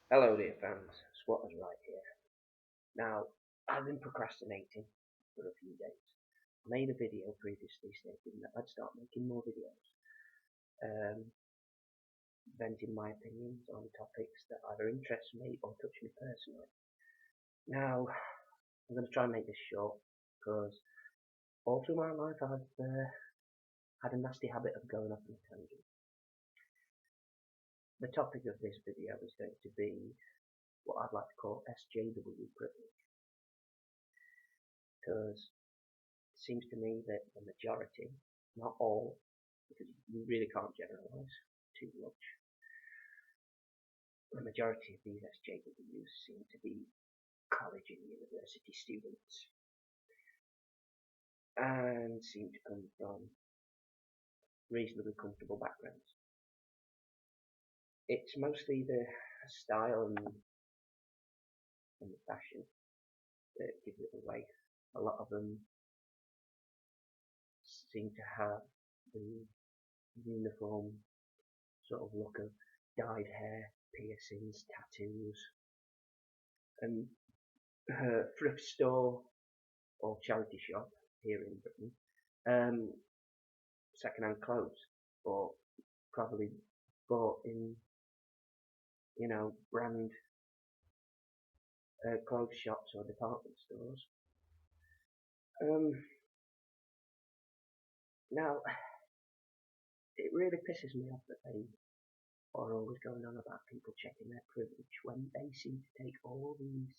Hello dear fans, Squatters right here. Now, I've been procrastinating for a few days. I made a video previously stating that I'd start making more videos, venting my opinions on topics that either interest me or touch me personally. Now, I'm going to try and make this short because all through my life I've had a nasty habit of going off on a tangent. The topic of this video is going to be what I'd like to call SJW privilege, because it seems to me that the majority, not all, because you really can't generalise too much, the majority of these SJWs seem to be college and university students and seem to come from reasonably comfortable backgrounds. It's mostly the style and the fashion that gives it away. A lot of them seem to have the uniform sort of look of dyed hair, piercings, tattoos, and thrift store or charity shop here in Britain, second-hand clothes, or probably bought in, brand clothes shops or department stores. Now, it really pisses me off that they are always going on about people checking their privilege when they seem to take all these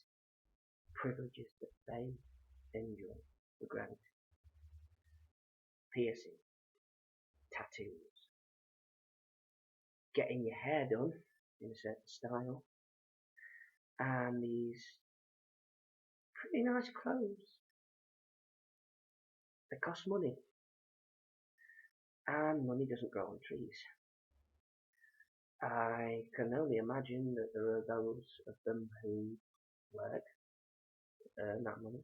privileges that they enjoy for granted. Piercing, tattoos, getting your hair done in a certain style, and these pretty nice clothes. They cost money, and money doesn't grow on trees. I can only imagine that there are those of them who work to earn that money,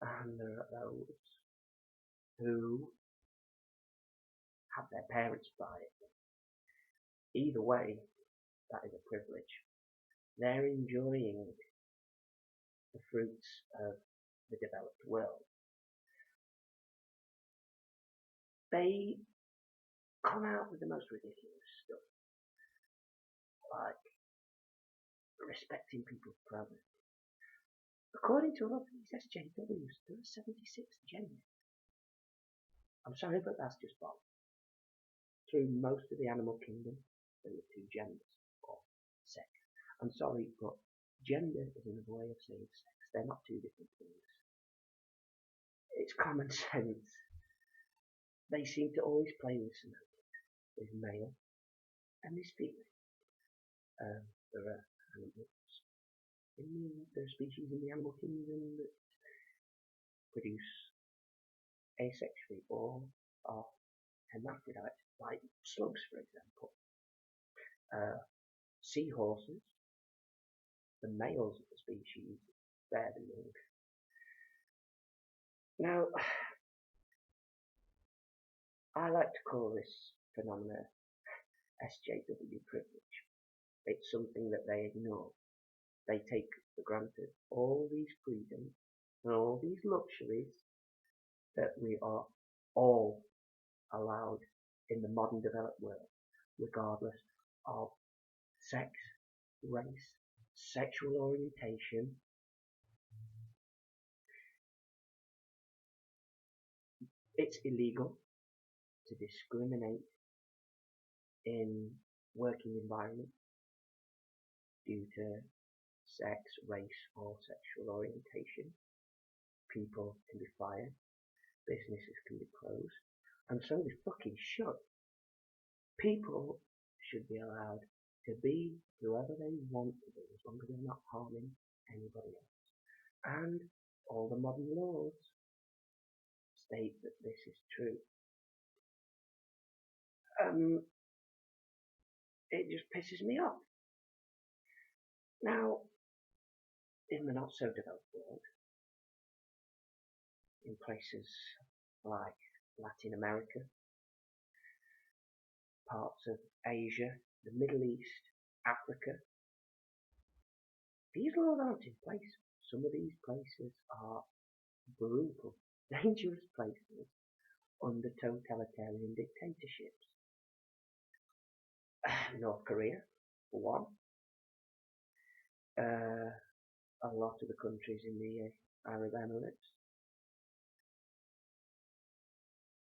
and there are those who have their parents buy it. Either way, that is a privilege. They're enjoying the fruits of the developed world. They come out with the most ridiculous stuff, like respecting people's privacy. According to a lot of these SJWs, there are 76 genders. I'm sorry, but that's just wrong. Through most of the animal kingdom, there are two genders, or sex. I'm sorry, but gender is another way of saying sex. They're not two different things. It's common sense. They seem to always play with semantics. There's male and there's female. There are animals. There are species in the animal kingdom that produce asexually or are hermaphrodites, like slugs, for example. Seahorses, the males of the species, bear the young. Now, I like to call this phenomena SJW privilege. It's something that they ignore. They take for granted all these freedoms and all these luxuries that we are all allowed in the modern developed world, regardless of sex, race, sexual orientation. It's illegal to discriminate in working environments due to sex, race, or sexual orientation. People can be fired, businesses can be closed, and so they fucking should. People should be allowed to be whoever they want to be as long as they're not harming anybody else. And all the modern laws state that this is true. It just pisses me off. Now, in the not so developed world, in places like Latin America, parts of Asia, the Middle East, Africa, These laws aren't in place. Some of these places are brutal, dangerous places under totalitarian dictatorships. North Korea, for one. A lot of the countries in the Arab Emirates.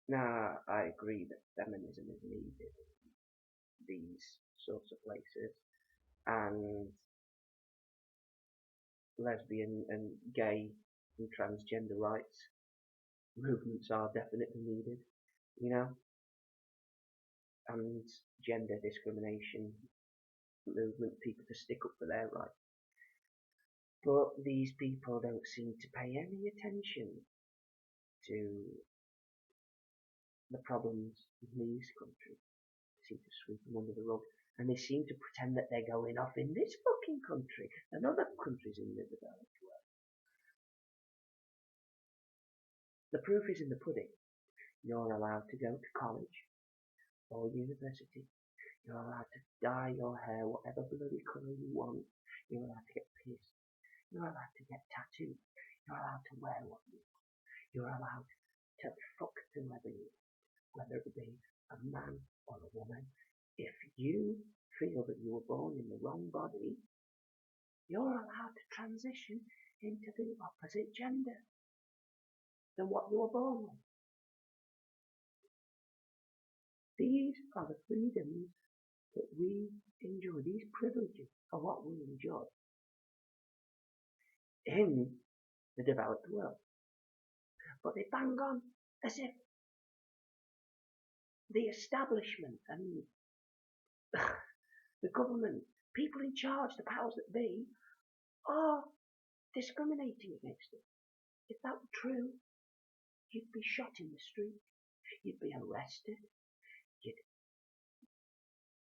Now, I agree that feminism is needed in these sorts of places, and lesbian and gay and transgender rights movements are definitely needed, you know, and gender discrimination movement, people to stick up for their rights. But these people don't seem to pay any attention to the problems in these countries. They seem to sweep them under the rug, and they seem to pretend that they're going off in this fucking country and other countries in the developed world. The proof is in the pudding. You're allowed to go to college or university. You're allowed to dye your hair whatever bloody colour you want. You're allowed to get pierced. You're allowed to get tattooed. You're allowed to wear what you want. You're allowed to fuck whoever you want, whether it be a man or a woman. If you feel that you were born in the wrong body, you're allowed to transition into the opposite gender than what you were born with. These are the freedoms that we enjoy. These privileges are what we enjoy in the developed world. But they bang on as if the establishment and the government, people in charge, the powers that be, are discriminating against us. If that were true, you'd be shot in the street, you'd be arrested, you'd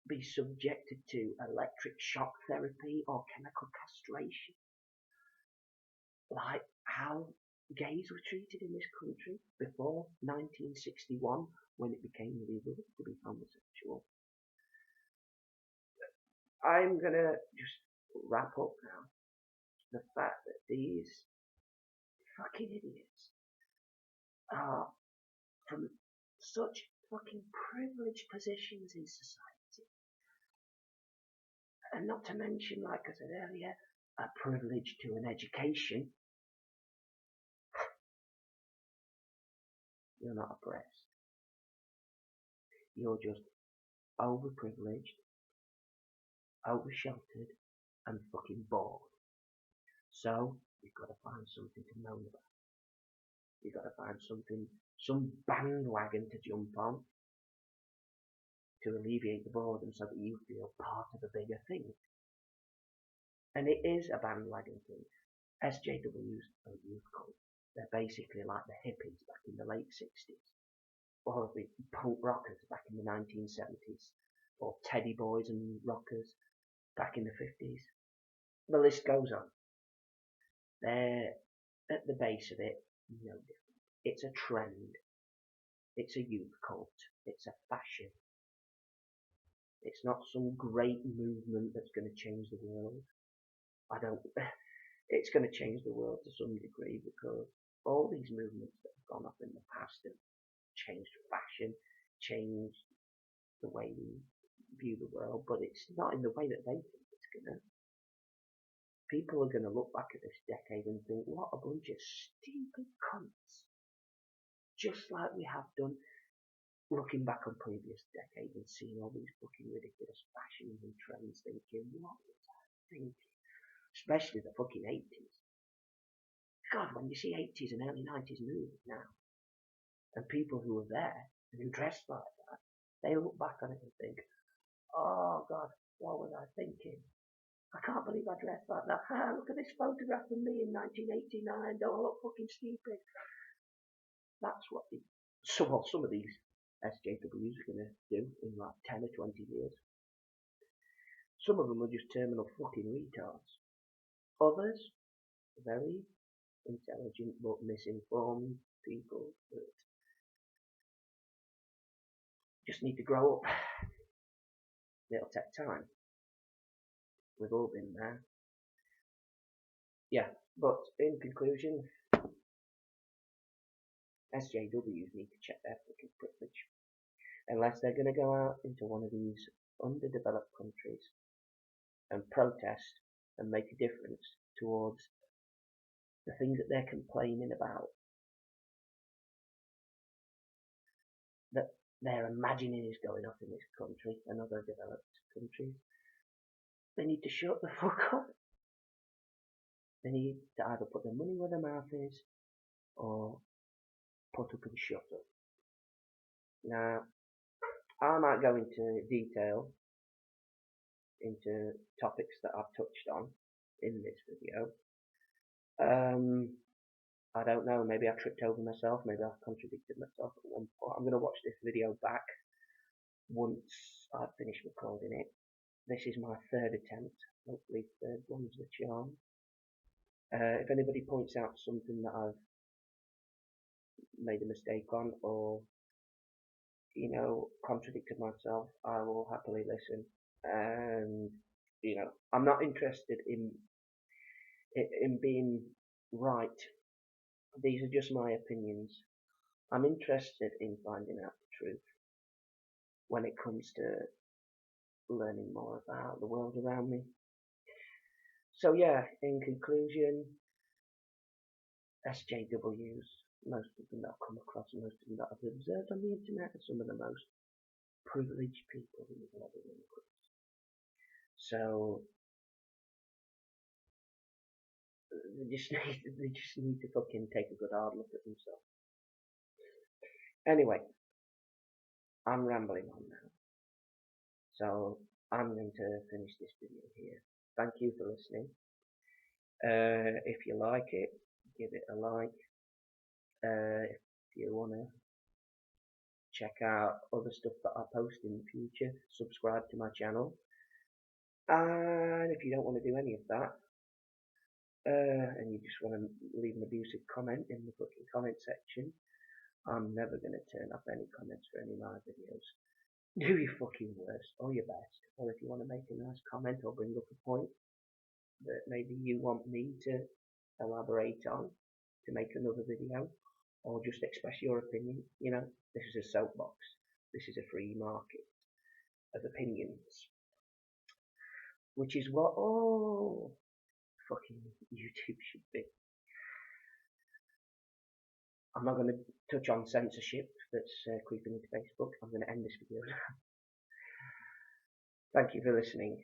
be subjected to electric shock therapy or chemical castration. Like how gays were treated in this country before 1961, when it became legal to be homosexual. I'm gonna just wrap up now. The fact that these fucking idiots are from such fucking privileged positions in society, and not to mention, like I said earlier, a privilege to an education. You're not oppressed. You're just overprivileged, oversheltered, and fucking bored. So, you've got to find something to moan about. You've got to find something, some bandwagon to jump on to alleviate the boredom so that you feel part of a bigger thing. And it is a bandwagon thing. SJWs are youth cult. They're basically like the hippies back in the late 60s. Or the punk rockers back in the 1970s. Or teddy boys and rockers back in the 50s. The list goes on. They're at the base of it, no different. It's a trend. It's a youth cult. It's a fashion. It's not some great movement that's going to change the world. It's going to change the world to some degree, because all these movements that have gone up in the past have changed fashion, changed the way we view the world, but it's not in the way that they think it's going to. People are going to look back at this decade and think, what a bunch of stupid cunts. Just like we have done looking back on previous decades and seeing all these fucking ridiculous fashions and trends, thinking, what was I thinking? Especially the fucking 80s. God, when you see 80s and early 90s movies now, and people who were there and who dressed like that, they look back on it and think, oh God, what was I thinking? I can't believe I dressed like that. Look at this photograph of me in 1989. Don't I look fucking stupid? That's what some of these SJWs are going to do in like 10 or 20 years. Some of them are just terminal fucking retards. Others, very intelligent but misinformed people that just need to grow up. It'll take time. We've all been there. yeah, but in conclusion, SJWs need to check their fucking privilege. Unless they're going to go out into one of these underdeveloped countries and protest and make a difference towards the things that they're complaining about, that they're imagining is going up in this country and other developed countries, they need to shut the fuck up. They need to either put their money where their mouth is or put up and shut up. Now, I might go into detail into topics that I've touched on in this video. I don't know, maybe I tripped over myself, maybe I've contradicted myself at one point. I'm going to watch this video back once I've finished recording it. This is my third attempt, hopefully third one's the charm. If anybody points out something that I've made a mistake on, or contradicted myself, I will happily listen. And I'm not interested in being right. These are just my opinions. I'm interested in finding out the truth when it comes to learning more about the world around me. So yeah, in conclusion, SJWs, most of them that I've come across, most of them that I've observed on the internet, are some of the most privileged people who have ever run across. So they just need to fucking take a good hard look at themselves. Anyway, I'm rambling on now. So I'm going to finish this video here. Thank you for listening. If you like it, give it a like. If you want to check out other stuff that I post in the future, subscribe to my channel. And if you don't want to do any of that, and you just want to leave an abusive comment in the fucking comment section, I'm never going to turn off any comments for any of my videos. Do your fucking worst, or your best. Or if you want to make a nice comment or bring up a point that maybe you want me to elaborate on to make another video, or just express your opinion, this is a soapbox. This is a free market of opinions. Which is what fucking YouTube should be. I'm not going to touch on censorship that's creeping into Facebook. I'm going to end this video now. Thank you for listening.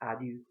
Adieu.